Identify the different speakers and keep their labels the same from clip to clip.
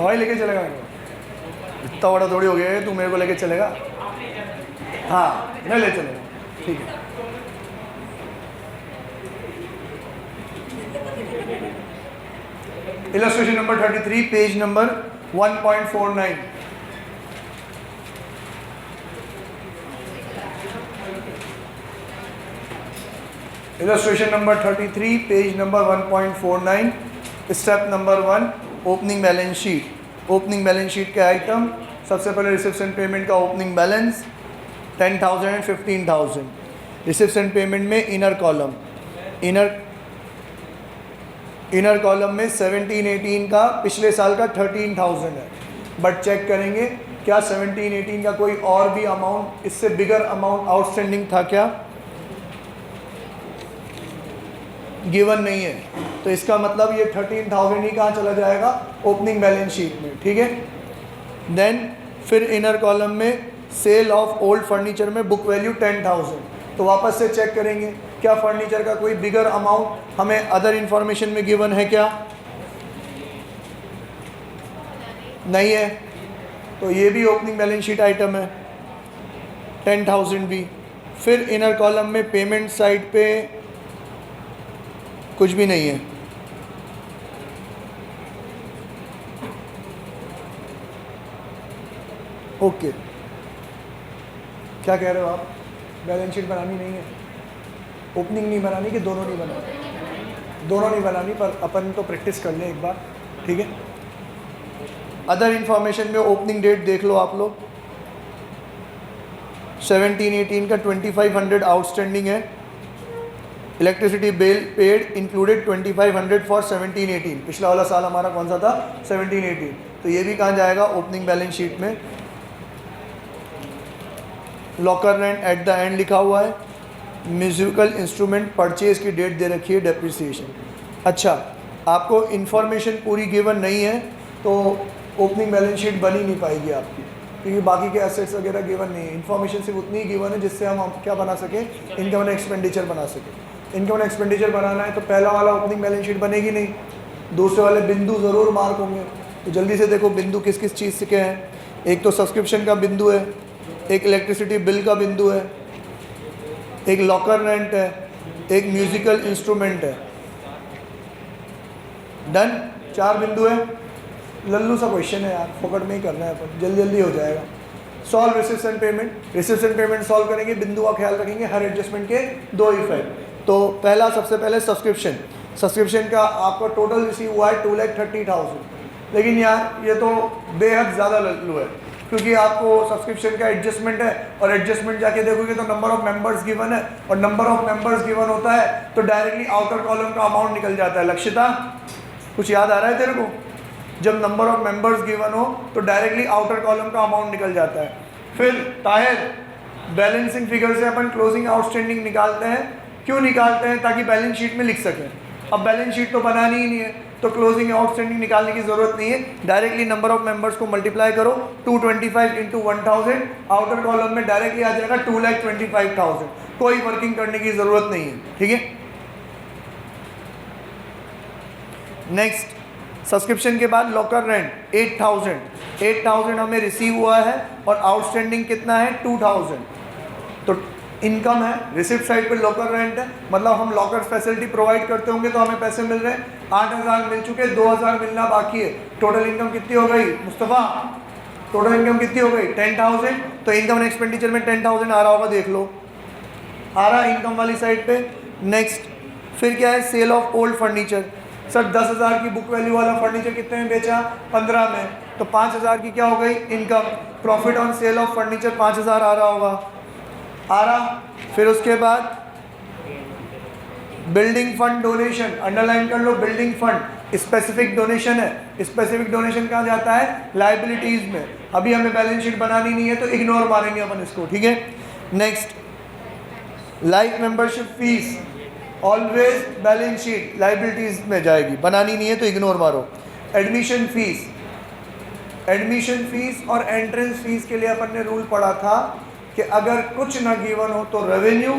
Speaker 1: हवाई लेके चलेगा मेरे को? इतना बड़ा थोड़ी हो गया है तू मेरे को लेके चलेगा? हाँ मैं ले चलेगा, ठीक है। Illustration number 33 page number 1.49। Illustration number 33 page number 1.49। Step number 1 opening balance sheet. Opening balance sheet के आइटम, सबसे पहले रिसिप्ट्स एंड पेमेंट का opening balance 10,000 and 15,000। Receipts and payment में इनर कॉलम, इनर कॉलम में 17-18 का पिछले साल का 13,000 है, बट चेक करेंगे क्या 17-18 का कोई और भी अमाउंट इससे बिगर अमाउंट आउटस्टैंडिंग था क्या? गिवन नहीं है, तो इसका मतलब ये 13,000 ही कहाँ चला जाएगा? ओपनिंग बैलेंस शीट में, ठीक है। देन फिर इनर कॉलम में सेल ऑफ ओल्ड फर्नीचर में बुक वैल्यू 10,000, तो वापस से चेक करेंगे क्या फर्नीचर का कोई बिगर अमाउंट हमें अदर इंफॉर्मेशन में गिवन है क्या? नहीं है, तो ये भी ओपनिंग बैलेंस शीट आइटम है, 10,000 भी। फिर इनर कॉलम में पेमेंट साइड पे कुछ भी नहीं है, ओके। क्या कह रहे हो आप? बैलेंस शीट बनानी नहीं है? ओपनिंग नहीं बनानी कि दोनों नहीं बनानी? दोनों नहीं बनानी, पर अपन तो प्रैक्टिस कर लें एक बार, ठीक है। अदर इंफॉर्मेशन में ओपनिंग डेट देख लो आप लोग, 17-18 का 2,500 आउटस्टैंडिंग है। Electricity bill paid included 2,500 for 17-18। पिछला वाला साल हमारा कौन सा था? 17-18। तो ये भी कहाँ जाएगा? ओपनिंग बैलेंस शीट में। Locker rent at the end लिखा हुआ है। म्यूजिकल इंस्ट्रूमेंट परचेज की डेट दे रखी है, डेप्रिसिएशन। अच्छा, आपको इन्फॉर्मेशन पूरी गिवन नहीं है तो ओपनिंग बैलेंस शीट बन ही नहीं पाएगी आपकी, क्योंकि बाकी के एसेट्स वगैरह गिवन नहीं है। इन्फॉर्मेशन सिर्फ उतनी ही गिवन है जिससे हम क्या बना सकें? इनकम एंड एक्सपेंडिचर बना सकें। इनकम एंड एक्सपेंडिचर बनाना है तो पहला वाला ओपनिंग बैलेंस शीट बनेगी नहीं, दूसरे वाले बिंदु ज़रूर मार्क होंगे। तो जल्दी से देखो बिंदु किस किस चीज़ से क्या है। एक तो सब्सक्रिप्शन का बिंदु है, एक इलेक्ट्रिसिटी बिल का बिंदु है, एक लॉकर रेंट है, एक म्यूजिकल इंस्ट्रूमेंट है। डन, 4 बिंदु है। लल्लू सा क्वेश्चन है यार, फोकट में ही करना है अपन, जल्दी जल्दी हो जाएगा। Solve receipts and payment. Receipts and payment solve करेंगे, बिंदु का ख्याल रखेंगे, हर एडजस्टमेंट के 2 इफेक्ट। तो पहला सबसे पहले सब्सक्रिप्शन। सब्सक्रिप्शन का आपका टोटल रिसीव हुआ है 2,30,000, लेकिन यार ये तो बेहद ज़्यादा लल्लू है, क्योंकि आपको सब्सक्रिप्शन का एडजस्टमेंट है और एडजस्टमेंट जाके देखोगे तो नंबर ऑफ मेंबर्स गिवन है, और नंबर ऑफ मेंबर्स गिवन होता है तो डायरेक्टली आउटर कॉलम का अमाउंट निकल जाता है। लक्षिता, कुछ याद आ रहा है तेरे को? जब नंबर ऑफ मेंबर्स गिवन हो तो डायरेक्टली आउटर कॉलम का अमाउंट निकल जाता है। फिर ताहिर, बैलेंसिंग फिगर से अपन क्लोजिंग आउटस्टैंडिंग निकालते हैं। क्यों निकालते हैं? ताकि बैलेंस शीट में लिख सकें। अब बैलेंस शीट तो बनानी ही नहीं है, तो क्लोजिंग आउटस्टैंडिंग निकालने की ज़रूरत नहीं है। डायरेक्टली नंबर ऑफ मेंबर्स को मल्टीप्लाई करो, 225 इंटू 1000, आउटर कॉलम में डायरेक्टली आ जाएगा 2,25,000। कोई वर्किंग करने की ज़रूरत नहीं है, ठीक है। नेक्स्ट, सब्सक्रिप्शन के बाद लॉकर रेंट 8,000 हमें रिसीव हुआ है और आउटस्टैंडिंग कितना है? 2,000। तो इनकम है, रिसिप्ट साइड पे लॉकर रेंट है, मतलब हम लॉकर फैसिलिटी प्रोवाइड करते होंगे तो हमें पैसे मिल रहे हैं। 8,000 मिल चुके, 2,000 मिलना बाकी है। टोटल इनकम कितनी हो गई मुस्तफ़ा? टोटल इनकम कितनी हो गई? 10,000। तो इनकम एंड एक्सपेंडिचर में 10,000 आ रहा होगा, देख लो, आ रहा है इनकम वाली साइड पे। नेक्स्ट, फिर क्या है? Sale of old furniture. Sir 10,000 की बुक वैल्यू वाला फर्नीचर कितने में बेचा? 15 में, तो 5,000 की क्या हो गई? Income. Profit on sale of furniture 5,000 आ रहा होगा, आ रहा। फिर उसके बाद बिल्डिंग फंड डोनेशन, अंडरलाइन कर लो, बिल्डिंग फंड स्पेसिफिक डोनेशन है। स्पेसिफिक डोनेशन कहाँ जाता है? लाइबिलिटीज में। अभी हमें बैलेंस शीट बनानी नहीं है तो इग्नोर मारेंगे अपन इसको, ठीक है। Next, life membership fees always balance sheet liabilities में जाएगी, बनानी नहीं है तो इग्नोर मारो। एडमिशन फीस, एडमिशन फीस और एंट्रेंस फीस के लिए अपन ने रूल पढ़ा था कि अगर कुछ ना गिवन हो तो रेवेन्यू,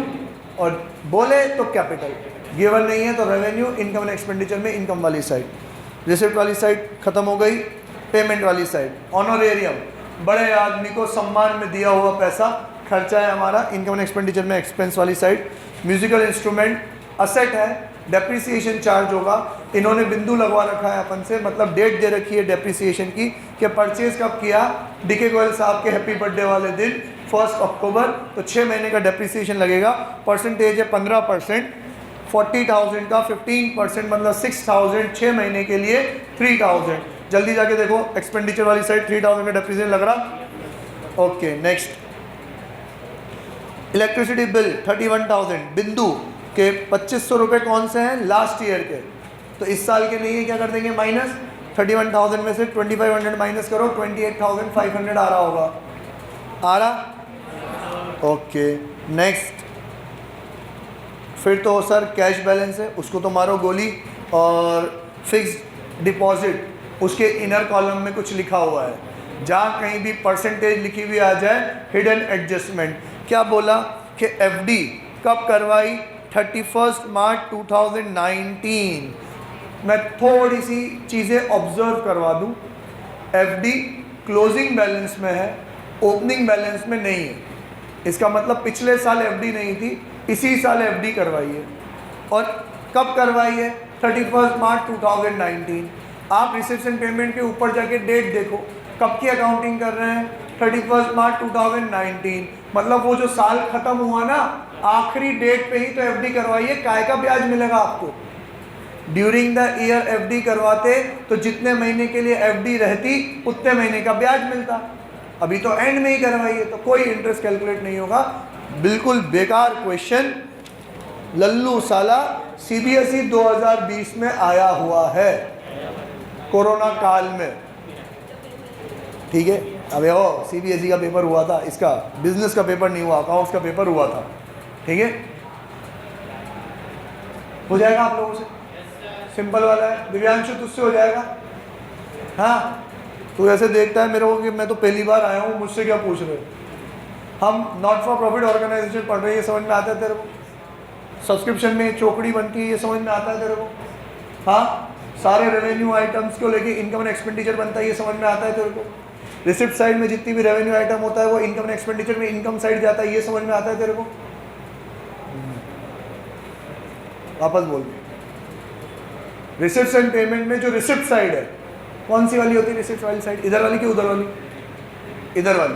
Speaker 1: और बोले तो कैपिटल। गिवन नहीं है तो रेवेन्यू, इनकम एंड एक्सपेंडिचर में इनकम वाली साइड। रिसिप्ट वाली साइड खत्म हो गई। पेमेंट वाली साइड ऑनोरेरियम, बड़े आदमी को सम्मान में दिया हुआ पैसा खर्चा है हमारा इनकम एंड एक्सपेंडिचर में, एक्सपेंस वाली साइड। म्यूजिकल इंस्ट्रूमेंट असेट है, डेप्रिसिएशन चार्ज होगा। इन्होंने बिंदु लगवा रखा है अपन से, मतलब डेट दे रखी है डेप्रिसिएशन की कि परचेज कब किया, डीके गोयल साहब के हैप्पी बर्थडे वाले दिन 1 अक्टूबर, तो 6 महीने का डेप्रिसिएशन लगेगा। परसेंटेज है 15%, 40,000 का 15% मतलब 6,000, 6 महीने के लिए 3,000। जल्दी जाके देखो एक्सपेंडिचर वाली साइड 3,000 का डेप्रिसिएशन लग रहा। ओके नेक्स्ट, इलेक्ट्रिसिटी बिल 31,000, बिंदु के 2500 रुपये कौन से हैं, लास्ट ईयर के, तो इस साल के नहीं है, क्या कर देंगे माइनस, 31,000 में से 2,500 माइनस करो, 28,500 आ रहा होगा, आ रहा। ओके नेक्स्ट, फिर तो सर कैश बैलेंस है, उसको तो मारो गोली, और फिक्स्ड डिपॉजिट उसके इनर कॉलम में कुछ लिखा हुआ है, जहाँ कहीं भी परसेंटेज लिखी हुई आ जाए हिडन एडजस्टमेंट। क्या बोला कि एफडी कब करवाई, 31 मार्च 2019। मैं थोड़ी सी चीज़ें ऑब्जर्व करवा दूँ, एफडी क्लोजिंग बैलेंस में है, ओपनिंग बैलेंस में नहीं है। इसका मतलब पिछले साल एफडी नहीं थी, इसी साल एफडी करवाई है। और कब करवाई है, 31 मार्च 2019। आप रिसेप्शन पेमेंट के ऊपर जाके डेट देखो, कब की अकाउंटिंग कर रहे हैं, 31 मार्च 2019, मतलब वो जो साल खत्म हुआ ना, आखिरी डेट पे ही तो एफडी करवाई है। काय का ब्याज मिलेगा आपको, ड्यूरिंग द ईयर एफडी करवाते तो जितने महीने के लिए एफडी रहती उतने महीने का ब्याज मिलता। अभी तो एंड में ही करवाई है, तो कोई इंटरेस्ट कैलकुलेट नहीं होगा। बिल्कुल बेकार क्वेश्चन, लल्लू साला सीबीएसई 2020 में आया हुआ है, कोरोना काल में, ठीक है। अबे ओ सीबीएसई का पेपर हुआ था, इसका बिजनेस का पेपर नहीं हुआ, अकाउंट्स का पेपर हुआ था, ठीक है। हो जाएगा आप लोगों से, सिंपल वाला है। दिव्यांशु तुझसे हो जाएगा, हाँ तू ऐसे देखता है मेरे को कि मैं तो पहली बार आया हूँ, मुझसे क्या पूछ रहे हो। हम नॉट फॉर प्रॉफिट ऑर्गेनाइजेशन पढ़ रहे हैं, ये समझ में आता है तेरे को। सब्सक्रिप्शन में चौकड़ी बनती है, ये समझ में आता है तेरे को। हाँ, सारे रेवेन्यू आइटम्स को लेके इनकम एंड एक्सपेंडिचर बनता है, ये समझ में आता है तेरे को। रिसिप्ट साइड में जितनी भी रेवेन्यू आइटम होता है वो इनकम एंड एक्सपेंडिचर में इनकम साइड जाता है, ये समझ में आता है तेरे को। वापस बोल, रिसिप्ट एंड पेमेंट में जो रिसिप्ट साइड है कौन सी वाली होती है, रिसिप्ट वाली साइड, इधर वाली कि उधर वाली, इधर वाली।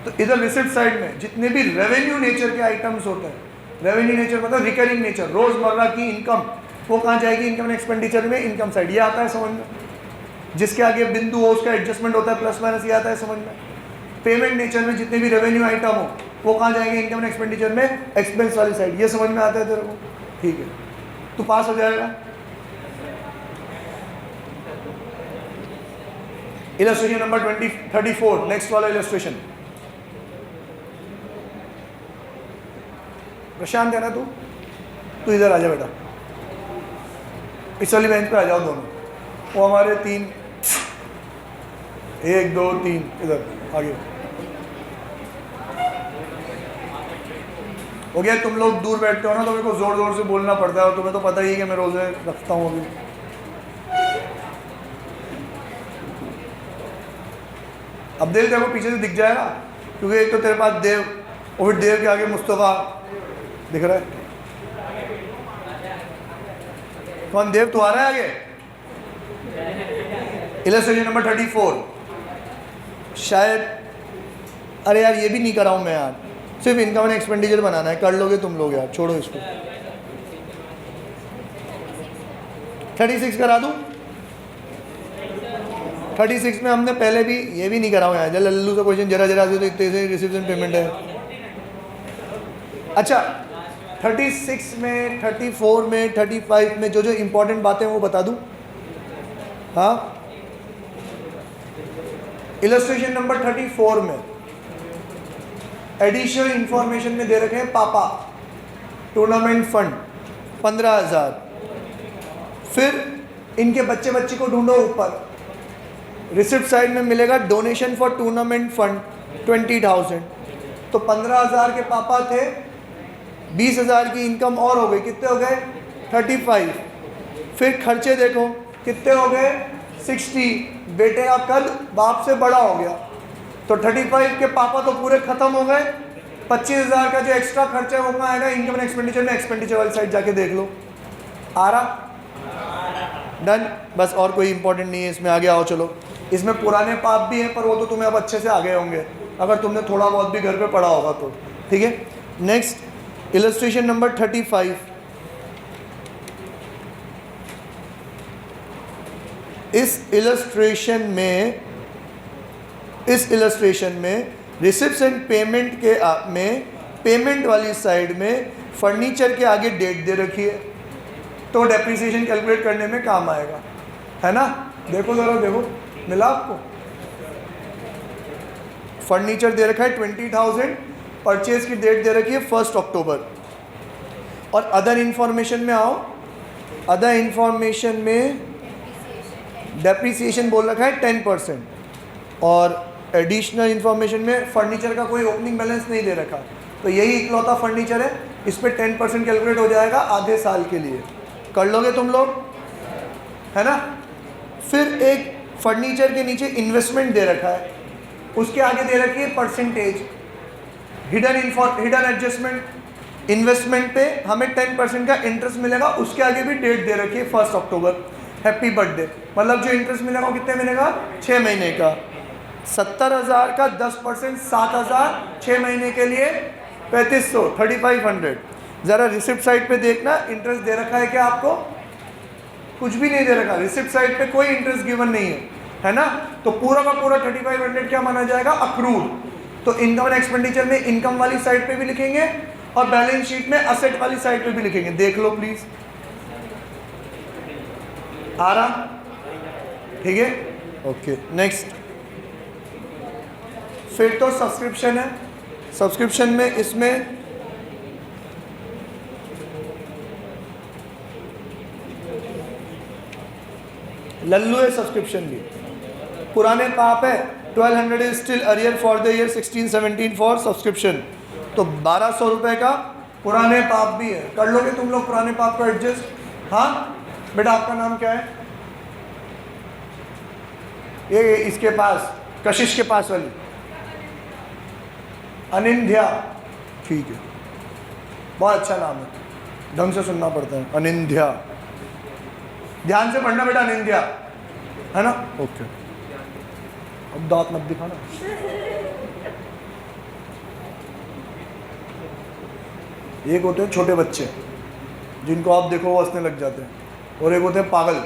Speaker 1: तो इधर रिसिप्ट साइड में जितने भी रेवेन्यू नेचर के आइटम्स होते हैं, रेवेन्यू नेचर मतलब रिकरिंग नेचर, रोजमर्रा की इनकम, वो कहाँ जाएगी, इनकम एंड एक्सपेंडिचर में, इनकम साइड, ये आता है समझ में। जिसके आगे बिंदु हो उसका एडजस्टमेंट होता है, प्लस माइनस, ये आता है समझ में। पेमेंट नेचर में जितने भी रेवेन्यू आइटम हो वो कहाँ जाएंगे, इनकम एंड एक्सपेंडिचर में, एक्सपेंस वाली साइड, ये समझ में आता है तेरे को, ठीक है। तो पास हो जाएगा। इलस्ट्रेशन नंबर 34, नेक्स्ट वाला इलस्ट्रेशन। प्रशांत है ना तू इधर आ जा बेटा, इस वाली बेंच पे आ जाओ दोनों। वो हमारे 3, 1 2 3 इधर आगे हो गया। तुम लोग दूर बैठते हो ना तो मेरे को जोर जोर से बोलना पड़ता है, और तुम्हें तो पता ही है कि मैं रोजे रखता हूँ अभी। अब देव तेरे को पीछे से दिख जाएगा, क्योंकि एक तो तेरे पास देव, और फिर देव के आगे मुस्तफा दिख रहा है। कौन देव, तू आ रहा है आगे। इलस्ट्रेशन नंबर 34, शायद, अरे यार ये भी नहीं कराऊँ मैं यार, सिर्फ इनकम एंड एक्सपेंडिचर बनाना है, कर लोगे तुम लोग यार, छोड़ो इसको। 36 करा दूँ, 36 में हमने पहले भी ये भी नहीं करा हुआ है, जब लल्लू से क्वेश्चन जरा जरा से तो इतने से रिसिप्शन पेमेंट है। अच्छा 36 में, 34 में, 35 में जो जो इंपॉर्टेंट बातें वो बता दूं। हाँ, इलस्ट्रेशन नंबर 34 में एडिशनल इंफॉर्मेशन में दे रखे हैं पापा टूर्नामेंट फंड 15,000, फिर इनके बच्चे बच्ची को ढूंढो ऊपर, रिसिप्ट साइड में मिलेगा डोनेशन फॉर टूर्नामेंट फंड 20,000। तो 15,000 के पापा थे, 20,000 की इनकम और हो गई, कितने हो गए 35। फिर खर्चे देखो कितने हो गए 60, बेटे का कद बाप से बड़ा हो गया, तो 35 के पापा तो पूरे खत्म हो गए, 25,000 का जो एक्स्ट्रा खर्चा है वो कहाँ आएगा? इनकम एंड एक्सपेंडिचर में, एक्सपेंडिचर वाली साइड जाके देख लो। आ रहा? डन। बस और कोई इंपॉर्टेंट नहीं है इसमें, आगे आओ चलो। इसमें पुराने पाप भी हैं पर वो तो तुम्हें अब अच्छे से आ गए होंगे अगर तुमने थोड़ा बहुत भी घर पे पढ़ा होगा तो, ठीक है। Next illustration number 35। इस इलस्ट्रेशन में रिसिप्ट्स एंड पेमेंट के में पेमेंट वाली साइड में फर्नीचर के आगे डेट दे रखी है, तो डेप्रिसिएशन कैलकुलेट करने में काम आएगा, है ना। देखो जरा, देखो मिला आपको? फर्नीचर दे रखा है 20,000, परचेज की डेट दे रखी है 1 अक्टूबर। और अदर इंफॉर्मेशन में आओ, अदर इंफॉर्मेशन में डेप्रिसिएशन बोल रखा है 10%, और एडिशनल इंफॉर्मेशन में फर्नीचर का कोई ओपनिंग बैलेंस नहीं दे रखा, तो यही इकलौता फर्नीचर है, इस पर 10% कैलकुलेट हो जाएगा आधे साल के लिए। कर लोगे तुम लोग, है ना। फिर एक फर्नीचर के नीचे इन्वेस्टमेंट दे रखा है, उसके आगे दे रखी है परसेंटेज, हिडन एडजस्टमेंट। इन्वेस्टमेंट पे हमें 10% का इंटरेस्ट मिलेगा, उसके आगे भी डेट दे रखी है 1 अक्टूबर। हैप्पी बर्थडे, मतलब जो इंटरेस्ट मिलेगा वो कितने मिलेगा? 6 महीने का। 70,000 का 10%, 7,000, 6 महीने के लिए 3,500, 3,500। ज़रा रिसिप्ट साइड पे देखना, इंटरेस्ट दे रखा है क्या आपको? कुछ भी नहीं दे रखा, रिसिप्ट साइड पे कोई इंटरेस्ट गिवन नहीं है ना। तो पूरा का पूरा 3,500 क्या माना जाएगा? अक्रूड। तो इनकम एंड एक्सपेंडिचर में इनकम वाली साइड पे भी लिखेंगे और बैलेंस शीट में असेट वाली साइड पे भी लिखेंगे। देख लो प्लीज, आ रहा? ठीक है, ओके। नेक्स्ट, फिर तो सब्सक्रिप्शन है। सब्सक्रिप्शन में इसमें लल्लू है, सब्सक्रिप्शन भी पुराने पाप है। 1200 is still arrear for the year 16-17 for subscription, तो 1,200 रुपए का पुराने पाप भी है। कर लोगे तुम लोग पुराने पाप का एडजस्ट? हाँ बेटा, आपका नाम क्या है? ये इसके पास, कशिश के पास वाली अनिंध्या, ठीक है, बहुत अच्छा नाम है, ढंग से सुनना पड़ता है। अनिंध्या, ध्यान से पढ़ना बेटा, अनिंध्या, है ना। ओके, अब दांत मत दिखाना। एक होते हैं छोटे बच्चे जिनको आप देखो वो हंसने लग जाते हैं, और एक होते हैं पागल।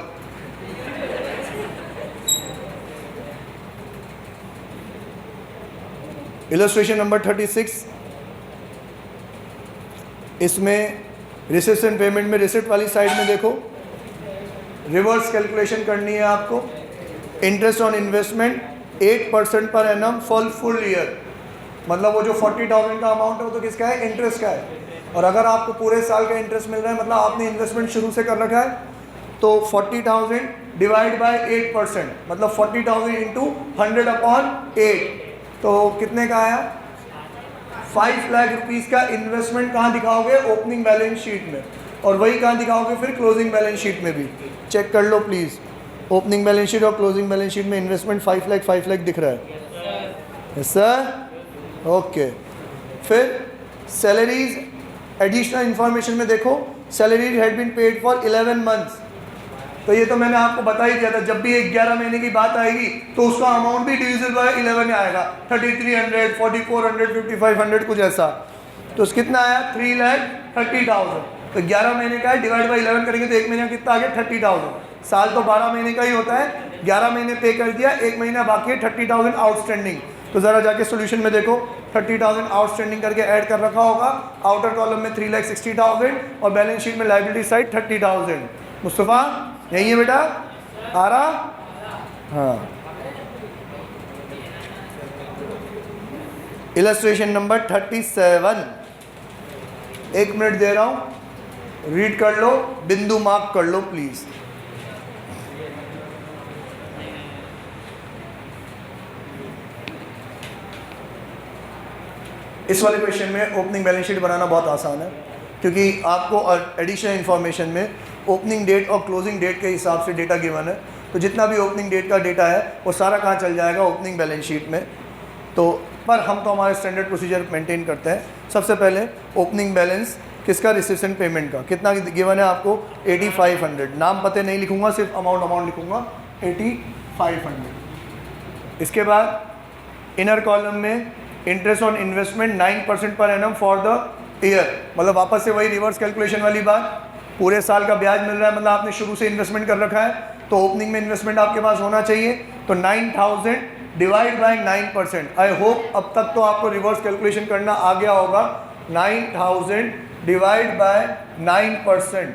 Speaker 1: इलस्ट्रेशन नंबर 36, इसमें रिसिप्ट एंड पेमेंट में रिसिप्ट वाली साइड में देखो, रिवर्स कैलकुलेशन करनी है आपको। Interest on investment 8% per annum for full year, मतलब वो जो 40,000 का अमाउंट है वो तो किसका है? इंटरेस्ट का है। और अगर आपको पूरे साल का इंटरेस्ट मिल रहा है, मतलब आपने इन्वेस्टमेंट शुरू से कर रखा है, तो 40,000 डिवाइड बाय 8%, मतलब 40,000 इंटू 100/8, तो कितने का आया? 5 लाख रुपीज़ का इन्वेस्टमेंट कहाँ दिखाओगे? ओपनिंग बैलेंस शीट में, और वही कहाँ दिखाओगे फिर? क्लोजिंग बैलेंस शीट में भी। चेक कर लो प्लीज़, ओपनिंग बैलेंस शीट और क्लोजिंग बैलेंस शीट में इन्वेस्टमेंट 5 लाख दिख रहा है। Yes sir, okay. फिर सैलरीज, एडिशनल इंफॉर्मेशन में देखो, salaries had been paid for 11 months, तो ये तो मैंने आपको बता ही दिया था, जब भी 11 महीने की बात आएगी तो उसका अमाउंट भी डिविजिबल बाय 11 आएगा। 3,300, 4,400, 5,500 कुछ ऐसा, तो कितना आया? 3,30,000। तो 11 महीने का है, डिवाइड बाय 11 करेंगे तो एक महीने का कितना आ गया? 30,000। साल तो 12 महीने का ही होता है, 11 महीने पे कर दिया, एक महीना बाकी है, 30,000 आउटस्टैंडिंग। तो ज़रा जाके सोल्यूशन में देखो, 30,000 आउटस्टैंडिंग करके ऐड कर रखा होगा, आउटर कॉलम में 3,60,000 और बैलेंस शीट में लायबिलिटी साइड 30,000। मुस्तफ़ा यही है बेटा, आ रहा? हाँ। इलस्ट्रेशन नंबर 37, 1 मिनट दे रहा हूँ, रीड कर लो, बिंदु मार्क कर लो प्लीज। इस वाले क्वेश्चन में ओपनिंग बैलेंस शीट बनाना बहुत आसान है, क्योंकि आपको एडिशनल इन्फॉर्मेशन में ओपनिंग डेट और क्लोजिंग डेट के हिसाब से डेटा गिवन है, तो जितना भी ओपनिंग डेट का डेटा है वो सारा कहाँ चल जाएगा, ओपनिंग बैलेंस शीट में। तो पर हम तो हमारे स्टैंडर्ड प्रोसीजर मेंटेन करते हैं। सबसे पहले ओपनिंग बैलेंस किसका, रिसेप्शन पेमेंट का, कितना गिवन है आपको 8500। नाम पते नहीं लिखूंगा, सिर्फ अमाउंट लिखूंगा 8500। इसके बाद इनर कॉलम में interest on investment 9% per annum for the year, मतलब वापस से वही रिवर्स कैलकुलेशन वाली बात, पूरे साल का ब्याज मिल रहा है, मतलब आपने शुरू से इन्वेस्टमेंट कर रखा है तो ओपनिंग में इन्वेस्टमेंट आपके पास होना चाहिए। तो 9000 डिवाइड बाय 9%। आई होप अब तक तो आपको रिवर्स कैलकुलेशन करना आ गया होगा। 9000 डिवाइड बाय 9%,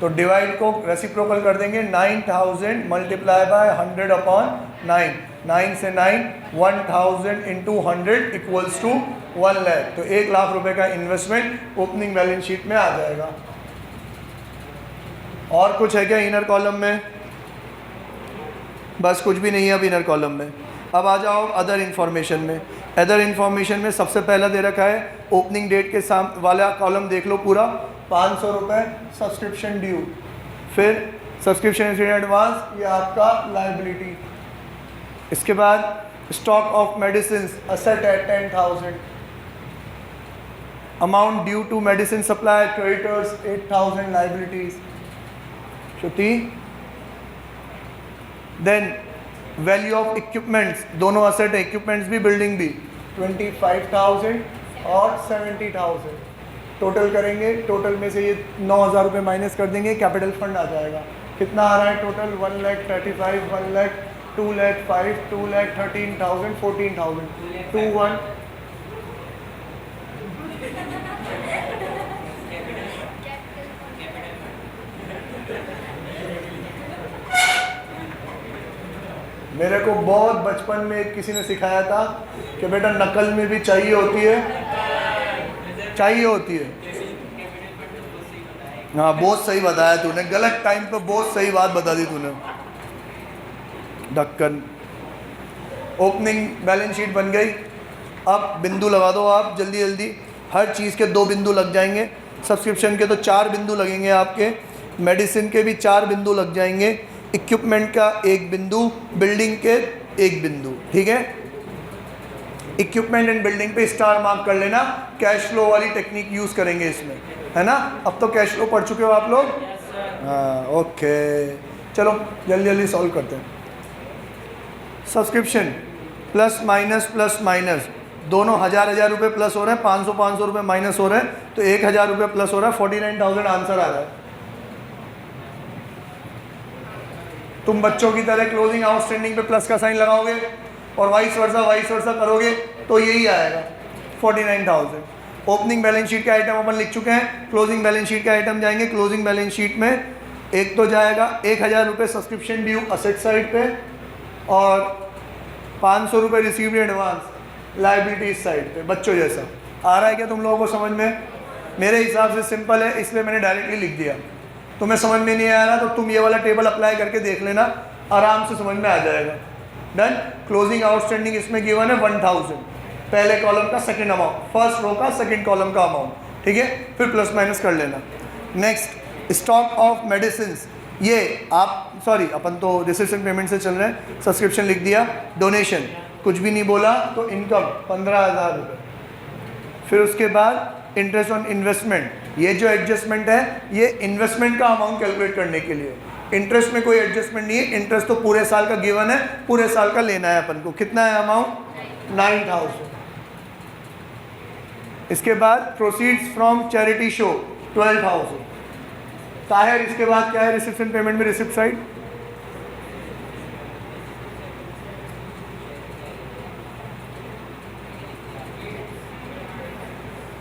Speaker 1: तो डिवाइड को रेसिप्रोकल कर देंगे, 9000 मल्टीप्लाई बाय 100/9, 9 से 9, 1000 इंटू 100 इक्वल्स टू 1 लाख। तो 1 लाख रुपए का इन्वेस्टमेंट ओपनिंग बैलेंस शीट में आ जाएगा। और कुछ है क्या इनर कॉलम में? बस कुछ भी नहीं है अब इनर कॉलम में। अब आ जाओ अदर इन्फॉर्मेशन में। अदर इन्फॉर्मेशन में सबसे पहला दे रखा है ओपनिंग डेट के साथ वाला कॉलम देख लो पूरा, 500 रुपये सब्सक्रिप्शन ड्यू, फिर सब्सक्रिप्शन एडवांस, ये आपका लाइबिलिटी। इसके बाद stock of medicine asset at 10,000, amount due to medicine supply creditors 8,000 liabilities. Shruti, then value of equipments, दोनों असेट है, इक्विपमेंट्स भी बिल्डिंग भी, 25,000 और 70,000। टोटल करेंगे, टोटल में से ये 9,000 रुपये माइनस कर देंगे, कैपिटल फंड आ जाएगा। कितना आ रहा है टोटल? 1,35,000, 1 लाख, 2 लाख 5, 2 लाख 13,000, 14,000, 21। मेरे को बहुत बचपन में किसी ने सिखाया था कि बेटा नकल में भी चाहिए होती है। हाँ, बहुत सही बताया तूने, गलत टाइम पे बहुत सही बात बता दी तूने। ढक्कन। ओपनिंग बैलेंस शीट बन गई। अब बिंदु लगा दो आप जल्दी जल्दी, हर चीज़ के 2 बिंदु लग जाएंगे। सब्सक्रिप्शन के तो 4 बिंदु लगेंगे आपके, मेडिसिन के भी 4 बिंदु लग जाएंगे, इक्विपमेंट का 1 बिंदु, बिल्डिंग के 1 बिंदु। ठीक है, इक्विपमेंट एंड बिल्डिंग पे स्टार मार्क कर लेना, कैश फ्लो वाली टेक्निक यूज़ करेंगे इसमें, है ना। अब तो कैश फ्लो पढ़ चुके हो आप लोग? हाँ, ओके, चलो जल्दी जल्दी सॉल्व करते हैं। सब्सक्रिप्शन प्लस माइनस दोनों 1000 रुपये प्लस हो रहे हैं, 500 रुपये माइनस हो रहे हैं, तो 1000 रुपये प्लस हो रहा है, 49,000 आंसर आ रहा है। तुम बच्चों की तरह क्लोजिंग आउटस्टैंडिंग पे प्लस का साइन लगाओगे और वाइस वर्सा करोगे तो यही आएगा 49,000। ओपनिंग बैलेंस शीट का आइटम अपन लिख चुके हैं, क्लोजिंग बैलेंस शीट का आइटम जाएंगे। क्लोजिंग बैलेंस शीट में एक तो जाएगा 1,000 रुपये सब्सक्रिप्शन ड्यू असेट साइड पे और 500 रुपये रिसीव्ड एडवांस लाइबिलिटीज साइड पे। बच्चों जैसा आ रहा है क्या तुम लोगों को समझ में? मेरे हिसाब से सिंपल है, इसलिए मैंने डायरेक्टली लिख दिया। तुम्हें समझ में नहीं आ रहा तो तुम ये वाला टेबल अप्लाई करके देख लेना, आराम से समझ में आ जाएगा। डन। क्लोजिंग आउटस्टैंडिंग इसमें गिवन है 1000, पहले कॉलम का सेकंड अमाउंट, फर्स्ट रो का सेकंड कॉलम का अमाउंट, ठीक है, फिर प्लस माइनस कर लेना। नेक्स्ट स्टॉक ऑफ मेडिसिन, ये आप सॉरी अपन तो रिसेप्शन पेमेंट से चल रहे हैं, सब्सक्रिप्शन लिख दिया। डोनेशन कुछ भी नहीं बोला तो इनकम 15,000 रुपये। फिर उसके बाद इंटरेस्ट ऑन इन्वेस्टमेंट, ये जो एडजस्टमेंट है ये इन्वेस्टमेंट का अमाउंट कैलकुलेट करने के लिए, इंटरेस्ट में कोई एडजस्टमेंट नहीं है, इंटरेस्ट तो पूरे साल का गिवन है, पूरे साल का लेना है अपन को। कितना है अमाउंट? 9,000। इसके बाद proceeds from charity show 12,000। Tahir, इसके बाद क्या है रिसेप्शन पेमेंट में? Receipt side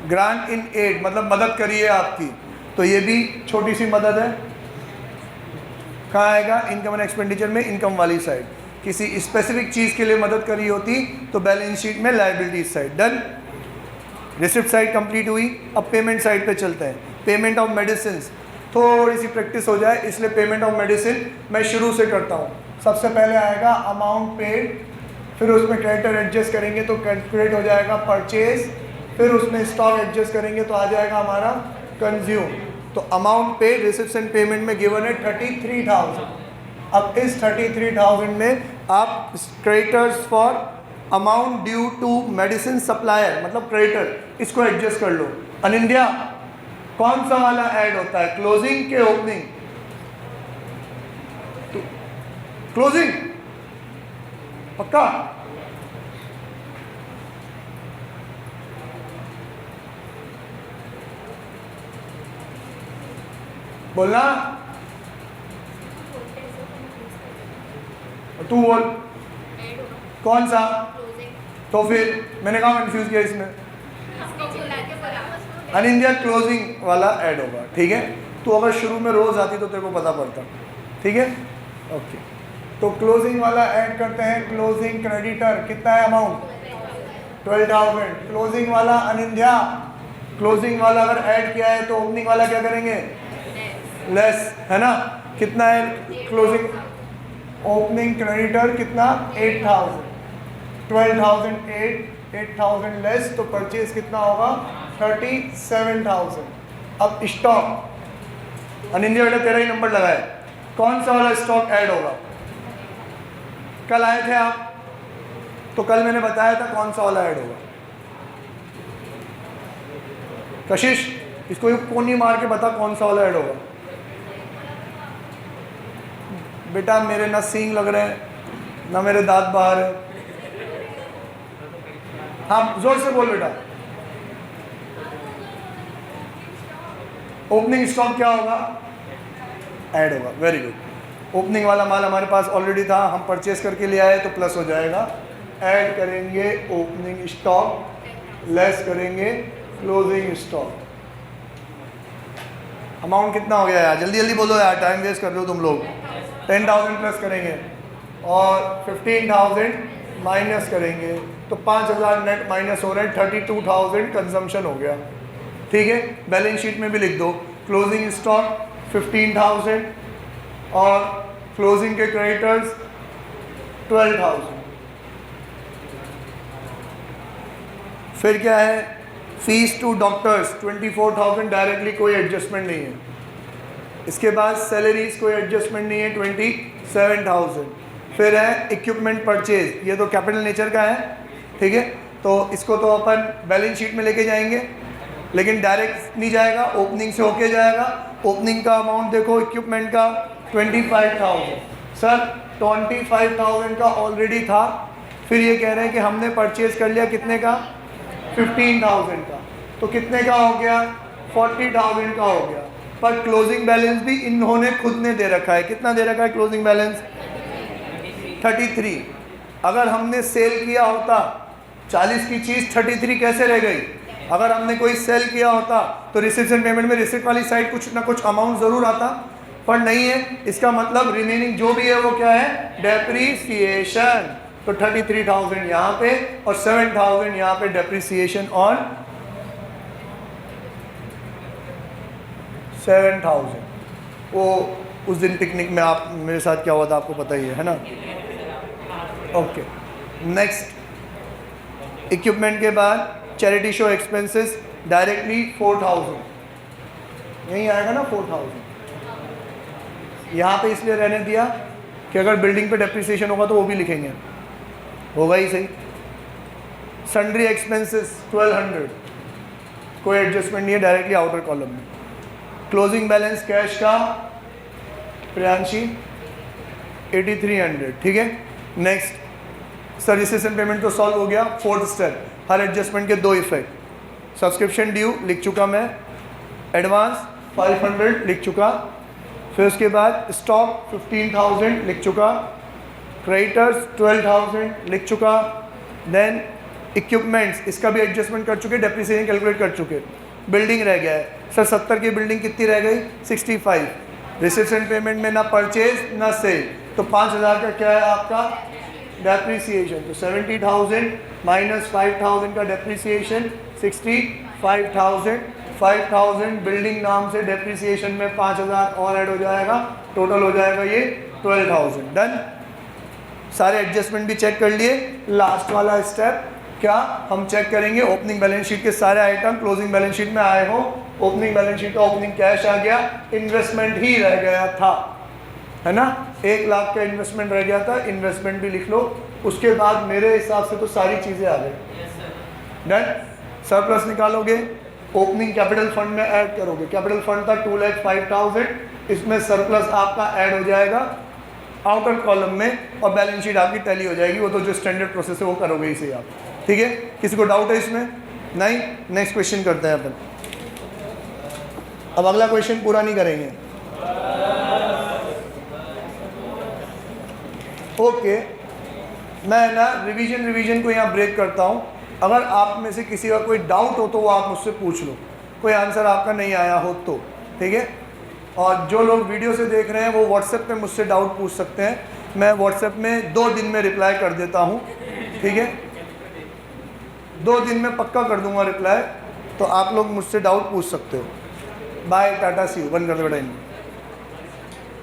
Speaker 1: grant in aid, मतलब मदद करी है आपकी, तो ये भी छोटी सी मदद है। कहाँ आएगा? इनकम एंड एक्सपेंडिचर में, इनकम वाली साइड। किसी स्पेसिफिक चीज़ के लिए मदद करी होती तो बैलेंस शीट में liabilities side. Done. Receipt side complete हुई। अब पेमेंट साइड पे चलते हैं। पेमेंट ऑफ मेडिसिन, थोड़ी सी प्रैक्टिस हो जाए इसलिए पेमेंट ऑफ मेडिसिन मैं शुरू से करता हूँ। सबसे पहले आएगा अमाउंट पेड, फिर उसमें क्रेडिटर एडजस्ट करेंगे तो कैलकुलेट हो जाएगा परचेज, फिर उसमें स्टॉक एडजस्ट करेंगे तो आ जाएगा हमारा कंज्यूम। तो अमाउंट पेड रिसेप्शन पेमेंट में गिवन है 33,000। अब इस 33,000 में आप creditors for amount due to medicine supplier मतलब क्रेडिटर इसको एडजस्ट कर लो। अनिंद्या कौन सा वाला ऐड होता है, क्लोजिंग के ओपनिंग? क्लोजिंग पक्का? बोलना, तू बोल कौन सा? तो फिर मैंने कहा कंफ्यूज किया इसमें। अनिंद्या क्लोजिंग वाला ऐड होगा, ठीक है। तो अगर शुरू में रोज आती तो तेरे को पता पड़ता, ठीक है, ओके। तो क्लोजिंग वाला ऐड करते हैं। क्लोजिंग क्रेडिटर कितना है अमाउंट? 12,000। क्लोजिंग वाला अनिंद्या, क्लोजिंग वाला अगर ऐड किया है तो ओपनिंग वाला क्या करेंगे? लेस, है ना। कितना है क्लोजिंग? ओपनिंग क्रेडिटर कितना? 8,000। 12,000 8,000 लेस तो परचेज कितना होगा? 37,000। अब स्टॉक, अनिंद्या बेटा तेरा ही नंबर लगाए, कौन सा वाला स्टॉक ऐड होगा? कल आए थे आप, तो कल मैंने बताया था कौन सा वाला ऐड होगा। कशिश इसको कोनी मार के बता कौन सा वाला ऐड होगा। बेटा मेरे ना सींग लग रहे हैं ना मेरे दांत बाहर है। हाँ जोर से बोल बेटा। ओपनिंग स्टॉक क्या होगा? ऐड होगा, वेरी गुड। ओपनिंग वाला माल हमारे पास ऑलरेडी था, हम परचेस करके ले आए तो प्लस हो जाएगा। ऐड करेंगे ओपनिंग स्टॉक, लेस करेंगे क्लोजिंग स्टॉक। अमाउंट कितना हो गया यार? जल्दी जल्दी बोलो यार, टाइम वेस्ट कर रहे हो तुम लोग। 10,000 प्लस करेंगे और 15,000 माइनस करेंगे तो 5,000 नेट माइनस हो रहे हैं। 32,000 कंजम्पशन हो गया, ठीक है। बैलेंस शीट में भी लिख दो क्लोजिंग स्टॉक 15,000 और क्लोजिंग के क्रेडिटर्स 12,000। फिर क्या है? फीस टू डॉक्टर्स 24,000, डायरेक्टली कोई एडजस्टमेंट नहीं है। इसके बाद सैलरीज कोई एडजस्टमेंट नहीं है 27,000। फिर है इक्विपमेंट परचेज, ये तो कैपिटल नेचर का है, ठीक है। तो इसको तो अपन बैलेंस शीट में लेके जाएंगे लेकिन डायरेक्ट नहीं जाएगा, ओपनिंग से होके जाएगा। ओपनिंग का अमाउंट देखो इक्विपमेंट का 25,000। सर 25,000 का ऑलरेडी था, फिर ये कह रहे हैं कि हमने परचेज कर लिया कितने का? 15,000 का, तो कितने का हो गया? 40,000 का हो गया। पर क्लोजिंग बैलेंस भी इन्होंने खुद ने दे रखा है। कितना दे रखा है क्लोजिंग बैलेंस? 33। अगर हमने सेल किया होता 40 की चीज़ 33 कैसे रह गई? अगर हमने कोई सेल किया होता तो रिसिप्शन पेमेंट में रिसिप्ट वाली साइड कुछ ना कुछ अमाउंट ज़रूर आता, पर नहीं है। इसका मतलब रिमेनिंग जो भी है वो क्या है? डेप्रीसिएशन। तो 33,000 यहाँ पे और 7,000 यहाँ पे डेप्रीसिएशन ऑन 7,000। वो उस दिन पिकनिक में आप मेरे साथ क्या हुआ था आपको पता ही है ना। ओके नेक्स्ट, इक्विपमेंट के बाद चैरिटी शो एक्सपेंसेस डायरेक्टली 4,000 यहीं आएगा ना। 4,000 यहाँ पे इसलिए रहने दिया कि अगर बिल्डिंग पे डेप्रिसिएशन होगा तो वो भी लिखेंगे, होगा ही सही। सन्ड्री एक्सपेंसेस 1,200, कोई एडजस्टमेंट नहीं है, डायरेक्टली आउटर कॉलम में। क्लोजिंग बैलेंस कैश का प्रियांशी 8,300, ठीक है। नेक्स्ट सर्विसेज एंड पेमेंट तो सॉल्व हो गया। फोर्थ स्टेप, हर एडजस्टमेंट के 2 इफेक्ट। सब्सक्रिप्शन ड्यू लिख चुका मैं, एडवांस 500 लिख चुका, फिर उसके बाद स्टॉक 15,000 लिख चुका, क्रेडिटर्स 12,000 लिख चुका, देन इक्विपमेंट्स इसका भी एडजस्टमेंट कर चुके, डेप्रिसिएशन कैलकुलेट कर चुके। बिल्डिंग रह गया है सर 70 की बिल्डिंग कितनी रह गई? 65। रिसिप्शन पेमेंट में ना परचेज ना सेल, तो 5,000 का क्या है आपका? डेप्रिसिएशन। तो 70,000 माइनस 5,000 का डेप्रिसिएशन 65,000। 5,000 बिल्डिंग नाम से डेप्रिसिएशन में 5,000 और ऐड हो जाएगा, टोटल हो जाएगा ये 12,000। डन। सारे एडजस्टमेंट भी चेक कर लिए। लास्ट वाला स्टेप क्या हम चेक करेंगे? ओपनिंग बैलेंस शीट के सारे आइटम क्लोजिंग बैलेंस शीट में आए हो। ओपनिंग बैलेंस शीट का ओपनिंग कैश आ गया, इन्वेस्टमेंट ही रह गया था, है ना। 1 लाख का इन्वेस्टमेंट रह गया था, इन्वेस्टमेंट भी लिख लो। उसके बाद मेरे हिसाब से तो सारी चीज़ें आ गई। डन। सरप्लस निकालोगे, ओपनिंग कैपिटल फंड में ऐड करोगे। कैपिटल फंड था 2,05,000, इसमें सरप्लस आपका ऐड हो जाएगा आउटर कॉलम में, और बैलेंस शीट आपकी टैली हो जाएगी। वो तो जो स्टैंडर्ड प्रोसेस है वो करोगे इसे आप, ठीक है। किसी को डाउट है इसमें? नहीं। नेक्स्ट क्वेश्चन करते हैं अपन। अब अगला क्वेश्चन पूरा नहीं करेंगे। ओके, मैं ना रिवीजन को यहाँ ब्रेक करता हूँ। अगर आप में से किसी का कोई डाउट हो तो वो आप मुझसे पूछ लो, कोई आंसर आपका नहीं आया हो तो, ठीक है। और जो लोग वीडियो से देख रहे हैं वो व्हाट्सएप पे मुझसे डाउट पूछ सकते हैं, मैं व्हाट्सएप में 2 दिन में रिप्लाई कर देता हूँ, ठीक है। 2 दिन में पक्का कर दूंगा रिप्लाई, तो आप लोग मुझसे डाउट पूछ सकते हो। बाय, टाटा, सी यू। बंद कर दो बेटा इनको।